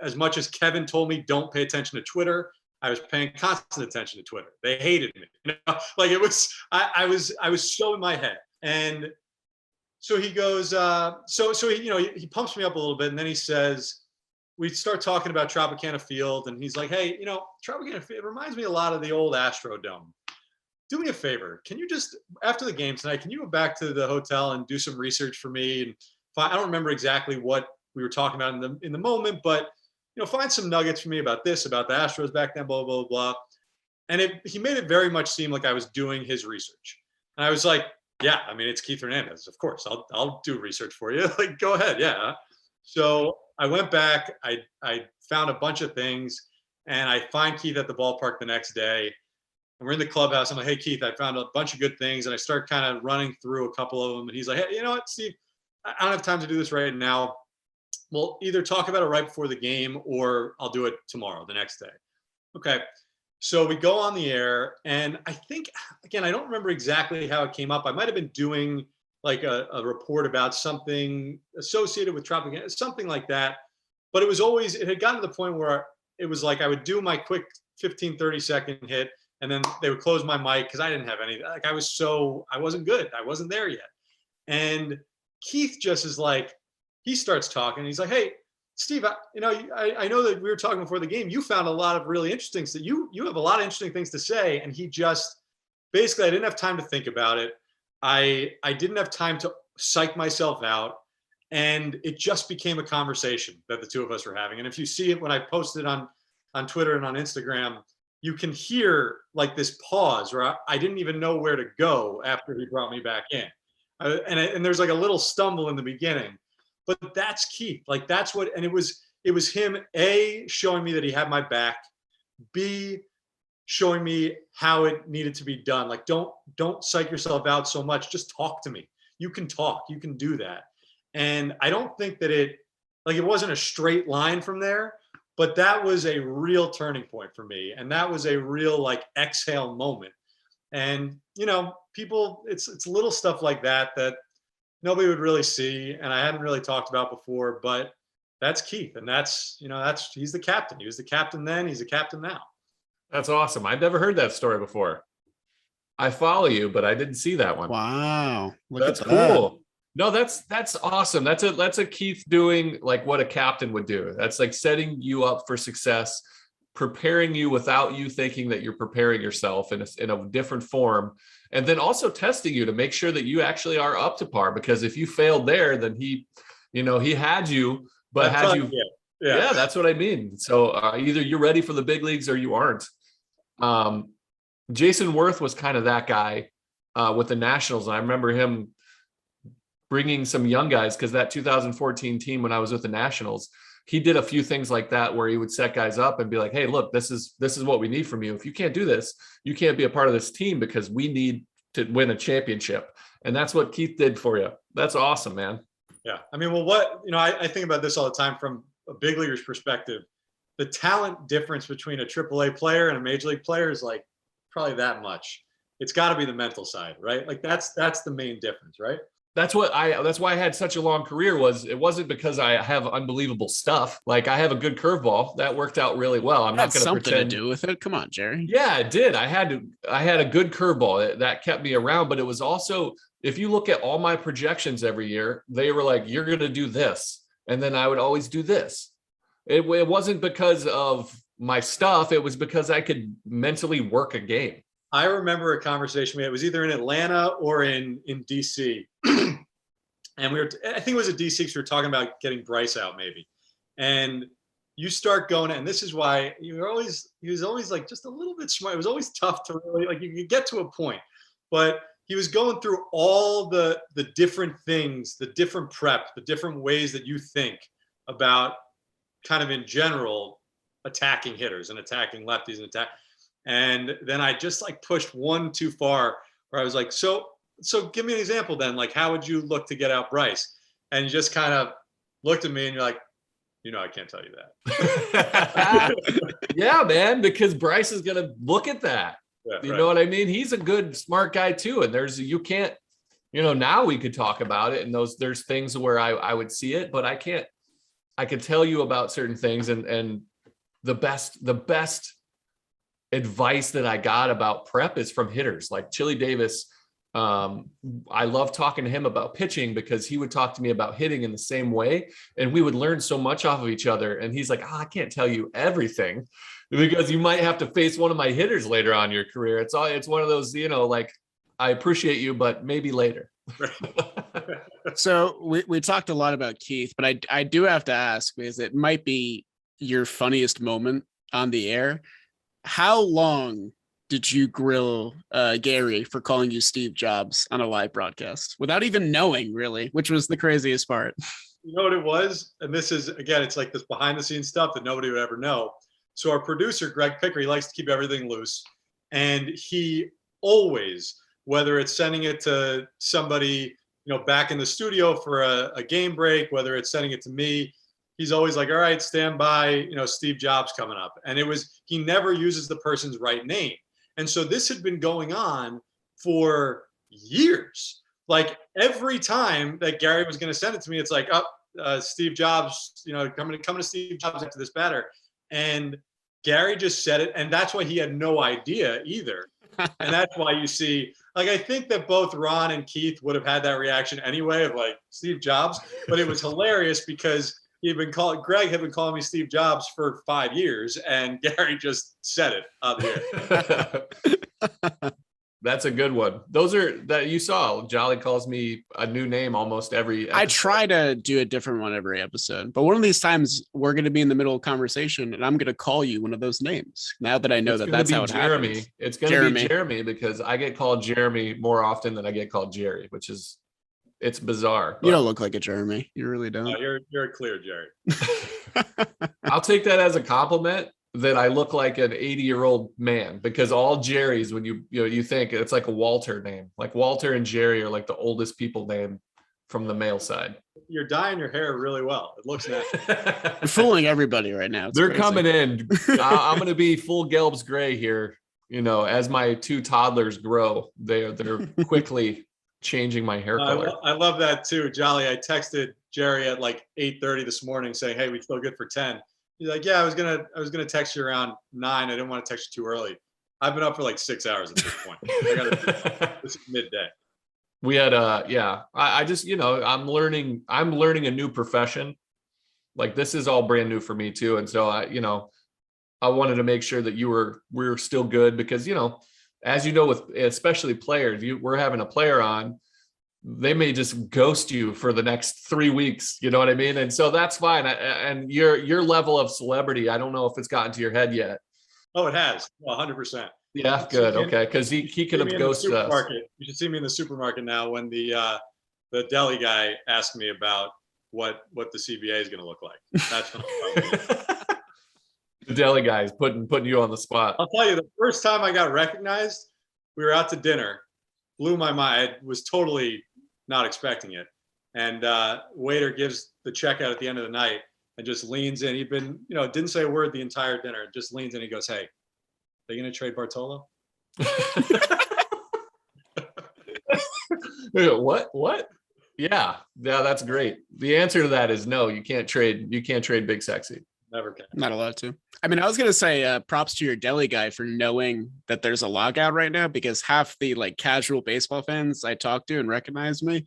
as much as Kevin told me, don't pay attention to Twitter, I was paying constant attention to Twitter. They hated me. Like, it was, I was so in my head. And so he goes, so he, he pumps me up a little bit, and then he says, we start talking about Tropicana Field, and he's like, hey, Tropicana Field, it reminds me a lot of the old Astrodome. Do me a favor. Can you just, after the game tonight, can you go back to the hotel and do some research for me? And I don't remember exactly what we were talking about in the moment, but, find some nuggets for me about this, about the Astros back then, blah, blah, blah. And he made it very much seem like I was doing his research. And I was like, yeah, I mean, it's Keith Hernandez. Of course, I'll do research for you. Like, go ahead. Yeah. So I went back, I found a bunch of things, and I find Keith at the ballpark the next day. And we're in the clubhouse. I'm like, hey, Keith, I found a bunch of good things. And I start kind of running through a couple of them. And he's like, hey, you know what, Steve, I don't have time to do this right now. We'll either talk about it right before the game, or I'll do it tomorrow, the next day. Okay. So we go on the air, and I think, again, I don't remember exactly how it came up. I might have been doing like a report about something associated with Tropicana, something like that. But it had gotten to the point where it was like I would do my quick 15, 30-second hit, and then they would close my mic because I didn't have any. Like, I wasn't good. I wasn't there yet. And Keith just is like, he starts talking. He's like, hey, Steve, I know that we were talking before the game. You found a lot of really interesting things. You have a lot of interesting things to say. And he just, basically, I didn't have time to think about it. I didn't have time to psych myself out. And it just became a conversation that the two of us were having. And if you see it when I posted on Twitter and on Instagram, you can hear like this pause where I didn't even know where to go after he brought me back in. And there's like a little stumble in the beginning, but that's Keith. Like, that's what, and it was him, A, showing me that he had my back, B, showing me how it needed to be done. Like, don't psych yourself out so much. Just talk to me. You can talk, you can do that. And I don't think that it wasn't a straight line from there, but that was a real turning point for me. And that was a real like exhale moment. And, people, it's little stuff like that nobody would really see. And I hadn't really talked about before, but that's Keith. And he's the captain. He was the captain then, he's the captain now.
That's awesome. I've never heard that story before. I follow you, but I didn't see that one.
Wow.
That's cool. No, that's awesome. That's a Keith doing like what a captain would do. That's like setting you up for success, preparing you without you thinking that you're preparing yourself in a different form, and then also testing you to make sure that you actually are up to par. Because if you failed there, then he had you, but yeah, that's what I mean. So either you're ready for the big leagues or you aren't. Jason Worth was kind of that guy. with the Nationals. And I remember him bringing some young guys, because that 2014 team, when I was with the Nationals, he did a few things like that where he would set guys up and be like, hey, look, this is what we need from you. If you can't do this, you can't be a part of this team, because we need to win a championship. And that's what Keith did for you. That's awesome, man.
Yeah. I mean, well, I think about this all the time from a big leaguer's perspective. The talent difference between a AAA player and a major league player is like probably that much. It's got to be the mental side, right? Like that's the main difference, right?
That's why I had such a long career. It wasn't because I have unbelievable stuff. Like, I have a good curveball that worked out really well. I'm not going to pretend
something to do with it. Come on, Jerry.
Yeah, it did. I had a good curveball that kept me around, but it was also, if you look at all my projections every year, they were like, you're going to do this. And then I would always do this. It wasn't because of my stuff. It was because I could mentally work a game.
I remember a conversation we had. It was either in Atlanta or in DC. And I think it was at DC, because we were talking about getting Bryce out maybe. And you start going, and this is why he was always like just a little bit smart. It was always tough to really, like, you could get to a point, but he was going through all the different things, the different prep, the different ways that you think about kind of in general attacking hitters and attacking lefties and then I just like pushed one too far, where I was like, so give me an example then. Like, how would you look to get out Bryce? And you just kind of looked at me and you're like, I can't tell you
that. Yeah, man, because Bryce is going to look at that. Yeah, you know what I mean? He's a good, smart guy too. And you can't, now we could talk about it. And there's things where I would see it, but I could tell you about certain things. And the best advice that I got about prep is from hitters like Chili Davis. I love talking to him about pitching, because he would talk to me about hitting in the same way, and we would learn so much off of each other. And he's like, I can't tell you everything, because you might have to face one of my hitters later on in your career. It's one of those, like, I appreciate you, but maybe later.
So we talked a lot about Keith, but I do have to ask, because it might be your funniest moment on the air. How long did you grill Gary for calling you Steve Jobs on a live broadcast without even knowing, really, which was the craziest part?
You know what it was? And this is, again, it's like this behind the scenes stuff that nobody would ever know. So our producer, Greg Picker, he likes to keep everything loose. And he always, whether it's sending it to somebody, back in the studio for a game break, whether it's sending it to me, he's always like, all right, stand by, Steve Jobs coming up. And he never uses the person's right name. And so this had been going on for years. Like, every time that Gary was going to send it to me, it's like, Steve Jobs, coming to Steve Jobs after this batter. And Gary just said it. And that's why he had no idea either. And that's why you see, like, I think that both Ron and Keith would have had that reaction anyway of like Steve Jobs, but it was hilarious because Greg had been calling me Steve Jobs for 5 years, and Gary just said it on the
air. That's a good one. Those are that you saw. Jolly calls me a new name almost every episode.
I try to do a different one every episode, but one of these times we're going to be in the middle of conversation, and I'm going to call you one of those names. Now that I know that's how it happens.
It's going to be Jeremy, because I get called Jeremy more often than I get called Jerry, which is. It's bizarre.
You don't look like a Jeremy. You really don't.
No, you're a clear Jerry.
I'll take that as a compliment that I look like an 80-year-old man, because all Jerrys, when you think it's like a Walter name, like Walter and Jerry are like the oldest people name from the male side.
You're dyeing your hair really well. It looks natural.
You're fooling everybody right now.
They're crazy. Coming in. I'm going to be full Gelbs gray here. As my 2 toddlers grow, they're quickly changing my hair color.
I love that too, Jolly. I texted Jerry at like 8:30 this morning saying, "Hey, we still good for 10." He's like, "Yeah, I was gonna text you around 9. I didn't want to text you too early. I've been up for like 6 hours at this point. This is midday."
We had I just I'm learning a new profession. Like, this is all brand new for me too, and so I wanted to make sure that we were still good, because as you know, with especially players, we're having a player on, they may just ghost you for the next 3 weeks. You know what I mean? And so that's fine. And your level of celebrity, I don't know if it's gotten to your head yet.
Oh, it has. 100%.
Yeah, good. Okay, because he could have ghosted us.
You should see me in the supermarket now when the deli guy asked me about what the CBA is going to look like. That's when
The deli guy is putting you on the spot.
I'll tell you, the first time I got recognized, we were out to dinner. Blew my mind. I was totally not expecting it. And waiter gives the check out at the end of the night and just leans in. He'd been, didn't say a word the entire dinner. Just leans in. He goes, "Hey, they going to trade Bartolo?"
What? Yeah, that's great. The answer to that is no. You can't trade Big Sexy.
Never can.
Not allowed to. I mean, I was gonna say props to your deli guy for knowing that there's a lockout right now, because half the like casual baseball fans I talk to and recognize me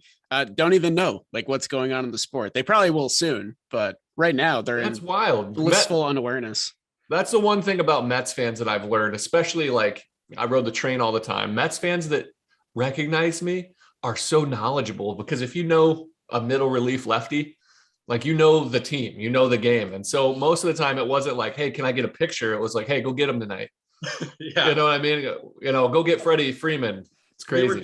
don't even know like what's going on in the sport. They probably will soon, but right now that's
wild.
Blissful unawareness.
That's the one thing about Mets fans that I've learned, especially like I rode the train all the time. Mets fans that recognize me are so knowledgeable, because if you know a middle relief lefty, like the team, the game. And so most of the time it wasn't like, "Hey, can I get a picture?" It was like, "Hey, go get him tonight."
Yeah.
You know what I mean? Go get Freddie Freeman. It's crazy.
We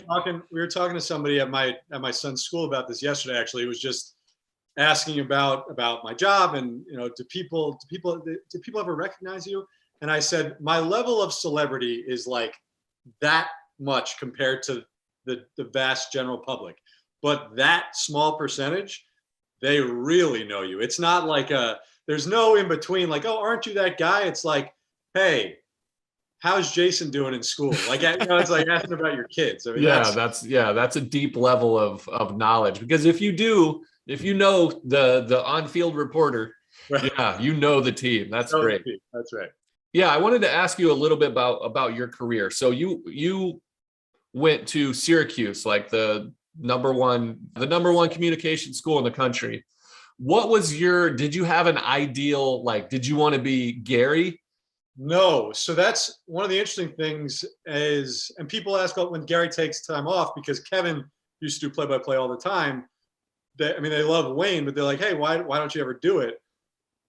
were talking to somebody at my son's school about this yesterday. Actually, it was just asking about my job and, do people ever recognize you? And I said, my level of celebrity is like that much compared to the vast general public, but that small percentage, they really know you. It's not like there's no in between, like, "Oh, aren't you that guy?" It's like, "Hey, how's Jason doing in school?" Like, it's like asking about your kids. I mean,
that's a deep level of knowledge, because if you know the on-field reporter, right. Yeah, the team. That's great.
That's right.
Yeah, I wanted to ask you a little bit about your career. So you went to Syracuse, like the number one communication school in the country. What was did you have an ideal, like, did you want to be Gary?
No. So that's one of the interesting things is, and people ask about when Gary takes time off, because Kevin used to do play-by-play all the time. They love Wayne, but they're like, "Hey, why don't you ever do it?"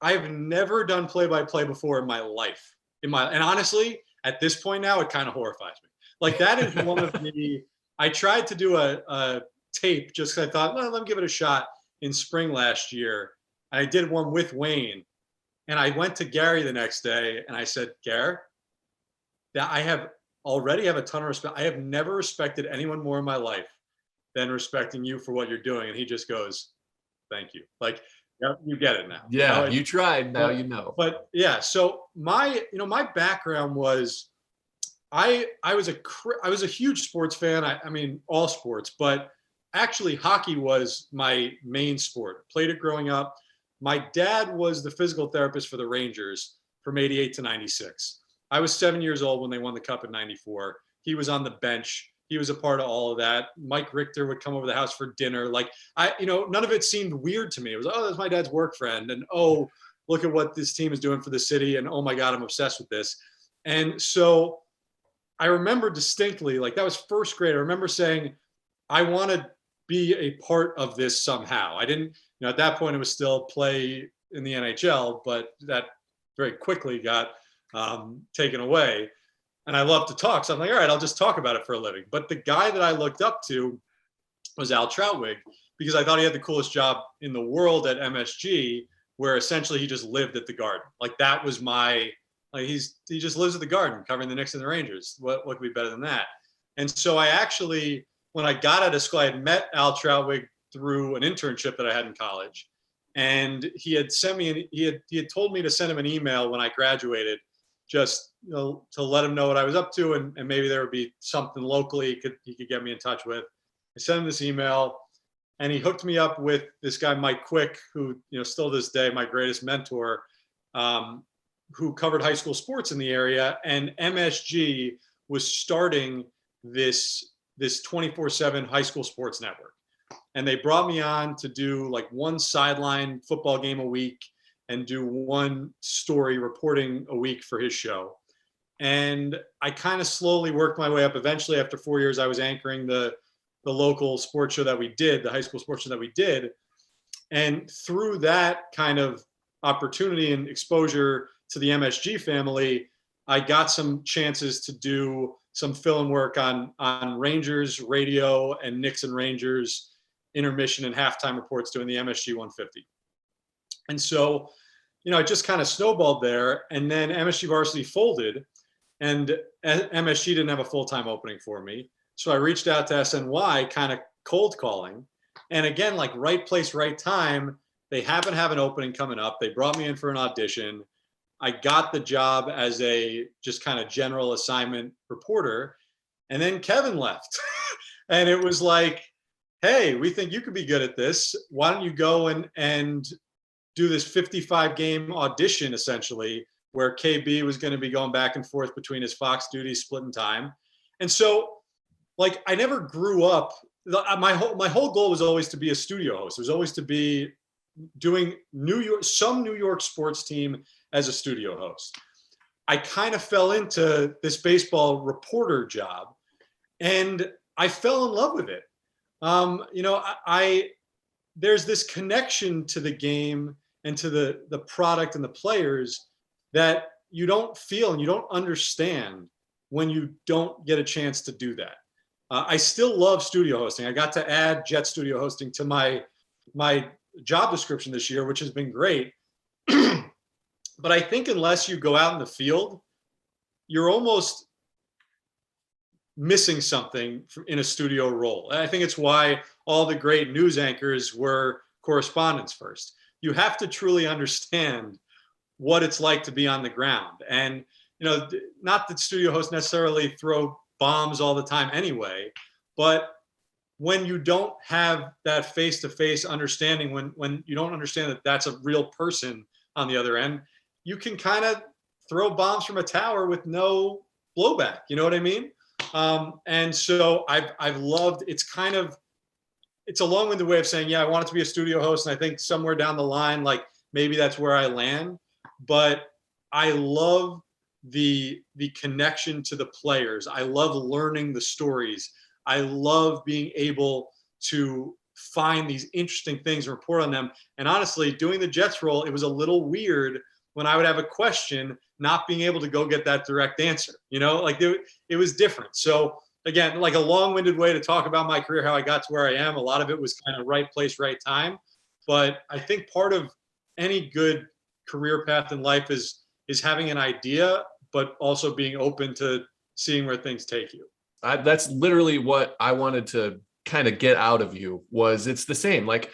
I've never done play-by-play before in my life. And honestly, at this point now, it kind of horrifies me. Like, that is one of the, I tried to do a tape just because I thought, well, let me give it a shot in spring last year. I did one with Wayne, and I went to Gary the next day and I said, "Gary, I already have a ton of respect. I have never respected anyone more in my life than respecting you for what you're doing." And he just goes, "Thank you." Like, yep, you get it now.
Yeah, you tried. Now you know.
But yeah, so my background was, I was a huge sports fan. I mean, all sports, but actually hockey was my main sport. Played it growing up. My dad was the physical therapist for the Rangers from 88 to 96. I was 7 years old when they won the cup in 94. He was on the bench. He was a part of all of that. Mike Richter would come over the house for dinner. Like, none of it seemed weird to me. It was, "Oh, that's my dad's work friend." And, "Oh, look at what this team is doing for the city." And, "Oh my God, I'm obsessed with this." And so I remember distinctly, like, that was first grade. I remember saying, I want to be a part of this somehow. I didn't, at that point it was still play in the NHL, but that very quickly got taken away. And I love to talk. So I'm like, all right, I'll just talk about it for a living. But the guy that I looked up to was Al Troutwig, because I thought he had the coolest job in the world at MSG, where essentially he just lived at the Garden. Like, that was he just lives at the Garden covering the Knicks and the Rangers. What could be better than that? And so I actually, when I got out of school, I had met Al Troutwig through an internship that I had in college. And he had sent me, he had told me to send him an email when I graduated, just to let him know what I was up to, and maybe there would be something locally he could get me in touch with. I sent him this email, and he hooked me up with this guy, Mike Quick, who, still to this day, my greatest mentor, who covered high school sports in the area. And MSG was starting this 24/7 high school sports network. And they brought me on to do like one sideline football game a week and do one story reporting a week for his show. And I kind of slowly worked my way up. Eventually, after 4 years, I was anchoring the local sports show that we did, the high school sports show that we did. And through that kind of opportunity and exposure to the MSG family, I got some chances to do some fill-in work on Rangers radio and Knicks and Rangers intermission and halftime reports doing the MSG 150. And so, it just kind of snowballed there. And then MSG Varsity folded, and MSG didn't have a full-time opening for me. So I reached out to SNY, kind of cold calling. And again, like right place, right time. They happen to have an opening coming up. They brought me in for an audition. I got the job as a just kind of general assignment reporter. And then Kevin left. And it was like, hey, we think you could be good at this. Why don't you go and do this 55 game audition, essentially, where KB was going to be going back and forth between his Fox duties, splitting time. And so, like, I never grew up. My whole goal was always to be a studio host. It was always to be doing some New York sports team as a studio host. I kind of fell into this baseball reporter job, and I fell in love with it. There's this connection to the game and to the product and the players that you don't feel and you don't understand when you don't get a chance to do that. I still love studio hosting. I got to add Jet studio hosting to my job description this year, which has been great. But I think unless you go out in the field, you're almost missing something in a studio role. And I think it's why all the great news anchors were correspondents first. You have to truly understand what it's like to be on the ground. And, not that studio hosts necessarily throw bombs all the time anyway, but when you don't have that face-to-face understanding, when you don't understand that that's a real person on the other end, you can kind of throw bombs from a tower with no blowback. You know what I mean? And so I've loved, it's a long-winded way of saying, yeah, I wanted to be a studio host. And I think somewhere down the line, like maybe that's where I land, but I love the connection to the players. I love learning the stories. I love being able to find these interesting things and report on them. And honestly, doing the Jets role, it was a little weird when I would have a question, not being able to go get that direct answer, it was different. So again, like a long-winded way to talk about my career, how I got to where I am. A lot of it was kind of right place, right time. But I think part of any good career path in life is having an idea, but also being open to seeing where things take you.
That's literally what I wanted to kind of get out of you. Was it's the same. Like,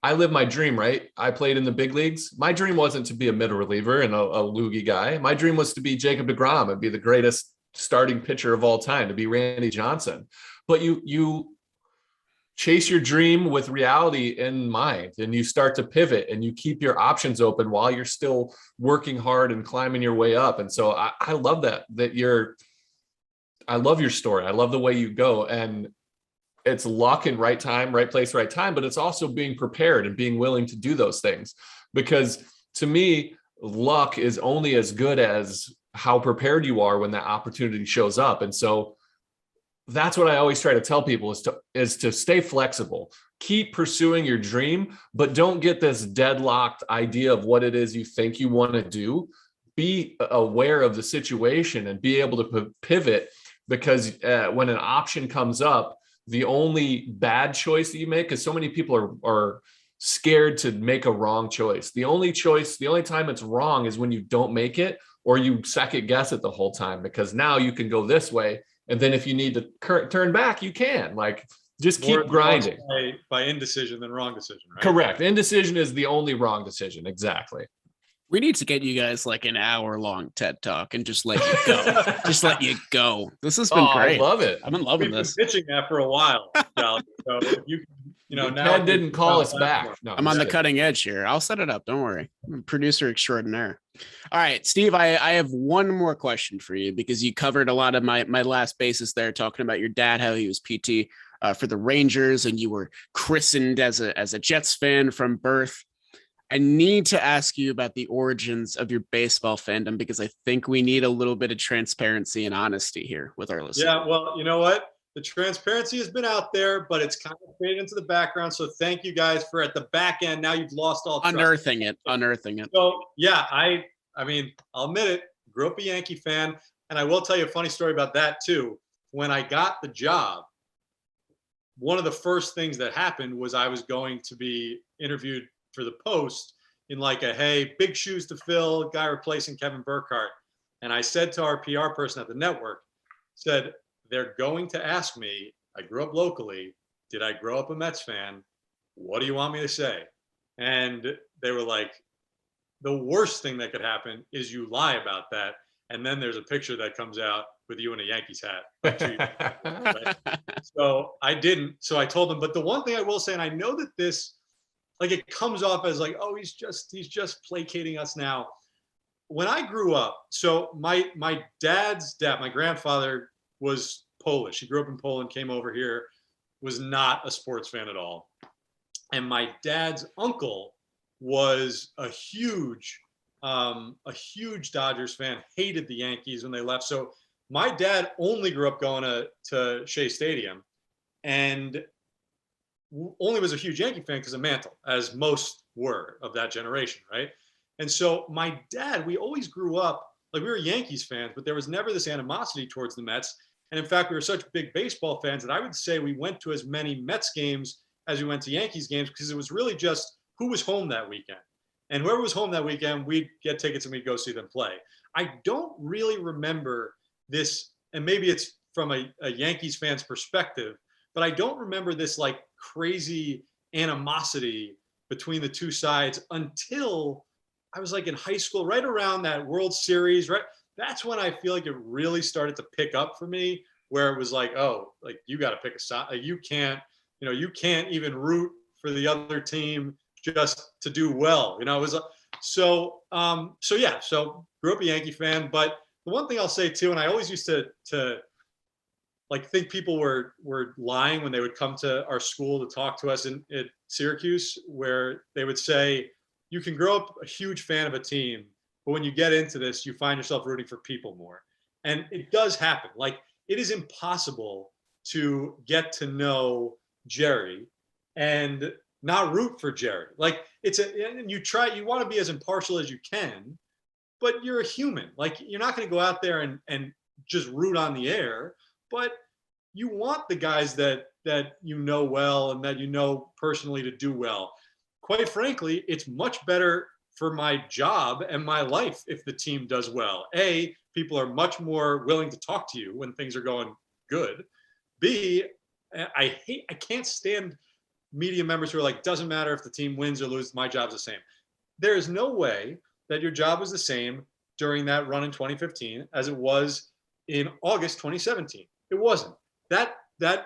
I live my dream, right? I played in the big leagues. My dream wasn't to be a middle reliever and a loogie guy. My dream was to be Jacob deGrom and be the greatest starting pitcher of all time, to be Randy Johnson. But you chase your dream with reality in mind, and you start to pivot and you keep your options open while you're still working hard and climbing your way up. And so I love that I love your story. I love the way you go. And it's luck and right time, right place, right time, but it's also being prepared and being willing to do those things. Because to me, luck is only as good as how prepared you are when that opportunity shows up. And so that's what I always try to tell people is to stay flexible, keep pursuing your dream, but don't get this deadlocked idea of what it is you think you want to do. Be aware of the situation and be able to pivot, because when an option comes up, the only bad choice that you make, because so many people are scared to make a wrong choice. The only time it's wrong is when you don't make it, or you second guess it the whole time, because now you can go this way. And then if you need to turn back, you can. Like, just keep grinding.
By indecision than wrong decision, right?
Correct. Indecision is the only wrong decision. Exactly.
We need to get you guys like an hour-long TED Talk and just let you go. Just let you go. This has been great.
I love it.
I've been loving this.
We've been pitching that for a while, Alex. So now
Ted didn't call us back. No,
I'm on the cutting edge here. I'll set it up. Don't worry. I'm a producer extraordinaire. All right, Steve, I have one more question for you, because you covered a lot of my last bases there, talking about your dad, how he was PT for the Rangers, and you were christened as a Jets fan from birth. I need to ask you about the origins of your baseball fandom, because I think we need a little bit of transparency and honesty here with our listeners.
Yeah, well, you know what? The transparency has been out there, but it's kind of faded into the background. So thank you guys for at the back end. Now you've lost all trust.
Unearthing it.
So yeah, I mean, I'll admit it. grew up a Yankee fan. And I will tell you a funny story about that too. When I got the job, one of the first things that happened was I was going to be interviewed for the Post in like a, hey, big shoes to fill, guy replacing Kevin Burkhardt. And I said to our PR person at the network, said, they're going to ask me, I grew up locally, did I grow up a Mets fan? What do you want me to say? And they were like, the worst thing that could happen is you lie about that. And then there's a picture that comes out with you in a Yankees hat. Right? So I didn't. So I told them, but the one thing I will say, and I know that this, like, it comes off as like, oh, he's just placating us now. When I grew up, so my dad's dad, my grandfather was Polish. He grew up in Poland, came over here, was not a sports fan at all. And my dad's uncle was a huge Dodgers fan, hated the Yankees when they left. So my dad only grew up going to Shea Stadium and only was a huge Yankee fan because of Mantle, as most were of that generation, right? And so my dad, we always grew up, like we were Yankees fans, but there was never this animosity towards the Mets. And in fact, we were such big baseball fans that I would say we went to as many Mets games as we went to Yankees games because it was really just who was home that weekend. And whoever was home that weekend, we'd get tickets and we'd go see them play. I don't really remember this, and maybe it's from a Yankees fan's perspective, but I don't remember this like crazy animosity between the two sides until I was like in high school, right around that World Series, right? That's when I feel like it really started to pick up for me, where it was like, oh, like you got to pick a side. Like you can't even root for the other team just to do well. It was so grew up a Yankee fan. But the one thing I'll say too, and I always used to like think people were lying when they would come to our school to talk to us at Syracuse, where they would say, you can grow up a huge fan of a team, but when you get into this, you find yourself rooting for people more. And it does happen. Like it is impossible to get to know Jerry and not root for Jerry. Like and you want to be as impartial as you can, but you're a human. Like you're not going to go out there and just root on the air, but you want the guys that you know well and that you know personally to do well. Quite frankly, it's much better for my job and my life if the team does well. A, people are much more willing to talk to you when things are going good. B, I can't stand media members who are like, doesn't matter if the team wins or loses, my job's the same. There is no way that your job was the same during that run in 2015 as it was in August 2017. It wasn't. That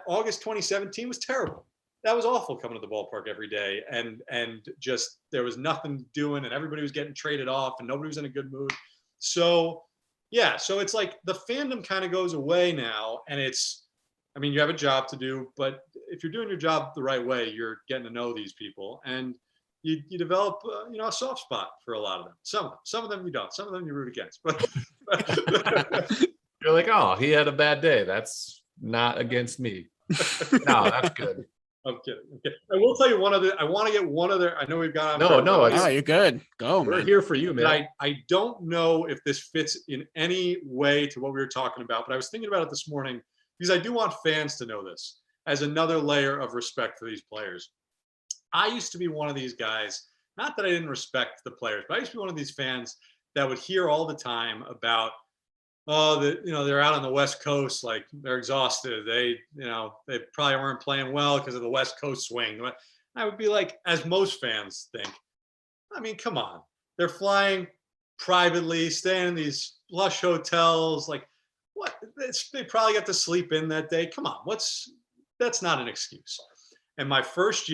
August 2017 was terrible. That was awful coming to the ballpark every day and just there was nothing doing and everybody was getting traded off and nobody was in a good mood. So yeah, so it's like the fandom kind of goes away now and you have a job to do, but if you're doing your job the right way, you're getting to know these people and you develop a soft spot for a lot of them. Some of them you don't. Some of them you root against. But
you're like, oh, he had a bad day. That's not against me. No, that's good.
I'm kidding. Okay. I will tell you one other. I want to get one other. I know we've got on.
No,
you're good. Go,
we're
man.
here for you, man.
I don't know if this fits in any way to what we were talking about, but I was thinking about it this morning because I do want fans to know this as another layer of respect for these players. I used to be one of these guys, not that I didn't respect the players, but I used to be one of these fans that would hear all the time about, they're out on the West Coast, like they're exhausted. They probably weren't playing well because of the West Coast swing. I would be like, as most fans think, I mean, come on. They're flying privately, staying in these lush hotels. Like, what? They probably got to sleep in that day. Come on, that's not an excuse. And my first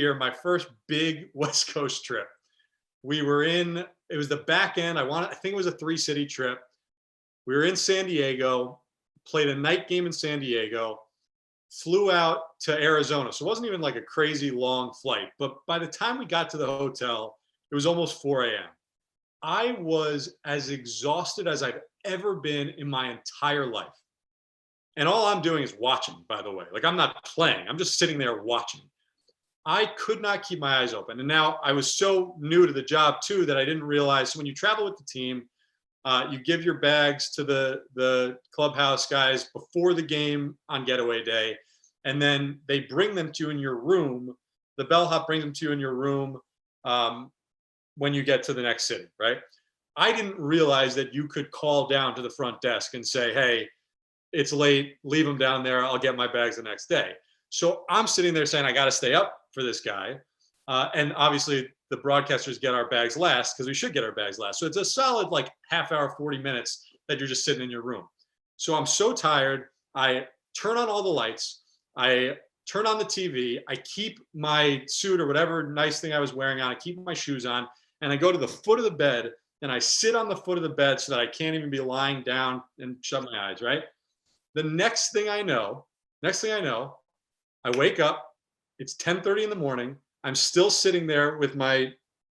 big West Coast trip, it was the back end. I think it was a 3-city trip. We were in San Diego, played a night game in San Diego, flew out to Arizona. So it wasn't even like a crazy long flight. But by the time we got to the hotel, it was almost 4 a.m. I was as exhausted as I've ever been in my entire life. And all I'm doing is watching, by the way. Like I'm not playing. I'm just sitting there watching. I could not keep my eyes open. And now I was so new to the job too that I didn't realize when you travel with the team, You give your bags to the clubhouse guys before the game on getaway day, and then they bring them to you in your room. The bellhop brings them to you in your room when you get to the next city, right? I didn't realize that you could call down to the front desk and say, hey, it's late, leave them down there, I'll get my bags the next day. So I'm sitting there saying, I got to stay up for this guy. And obviously the broadcasters get our bags last because we should get our bags last. So it's a solid like half hour, 40 minutes that you're just sitting in your room. So I'm so tired. I turn on all the lights. I turn on the TV. I keep my suit or whatever nice thing I was wearing on. I keep my shoes on, and I go to the foot of the bed and I sit on the foot of the bed so that I can't even be lying down and shut my eyes, right? The next thing I know, I wake up, it's 10:30 in the morning. I'm still sitting there with my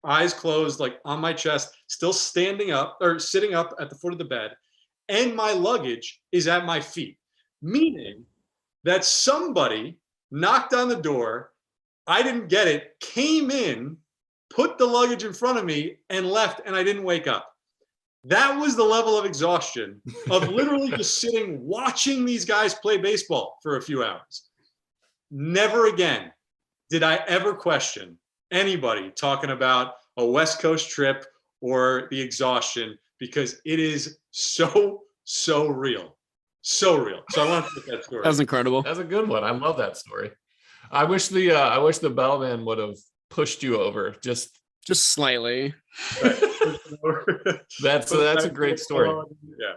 eyes closed, like on my chest, still standing up or sitting up at the foot of the bed, and my luggage is at my feet, meaning that somebody knocked on the door, I didn't get it, came in, put the luggage in front of me and left, and I didn't wake up. That was the level of exhaustion of literally just sitting watching these guys play baseball for a few hours. Never again did I ever question anybody talking about a West Coast trip or the exhaustion, because it is so real. So real. So I want to put that story.
That was incredible.
That's a good one. I love that story. I wish the bellman would have pushed you over just
slightly.
That's a great story.
Yeah.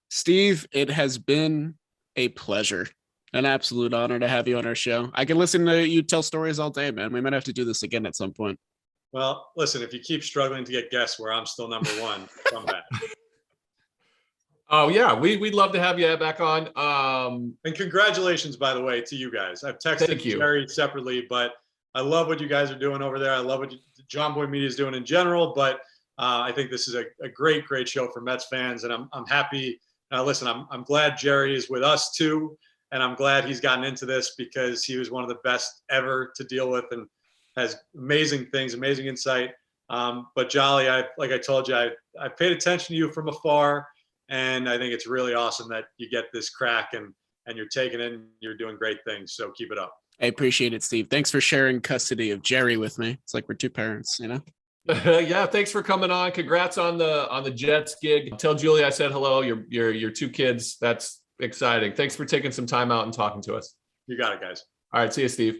Steve, it has been a pleasure, an absolute honor to have you on our show. I can listen to you tell stories all day, man. We might have to do this again at some point.
Well, listen, if you keep struggling to get guests where I'm still number one, come back.
Oh yeah, we'd love to have you back on.
And congratulations, by the way, to you guys. I've texted Jerry separately, but I love what you guys are doing over there. I love what Jomboy Media is doing in general, but I think this is a great show for Mets fans, and I'm happy. Listen, I'm glad Jerry is with us too, and I'm glad he's gotten into this because he was one of the best ever to deal with and has amazing things, amazing insight. But Jolly, like I told you, I paid attention to you from afar. And I think it's really awesome that you get this crack and you're taking it and you're doing great things. So keep it up.
I appreciate it, Steve. Thanks for sharing custody of Jerry with me. It's like we're two parents, you know?
Yeah. Thanks for coming on. Congrats on the Jets gig. Tell Julie I said hello. Your two kids. That's exciting. Thanks for taking some time out and talking to us.
You got it, guys.
All right. See you, Steve.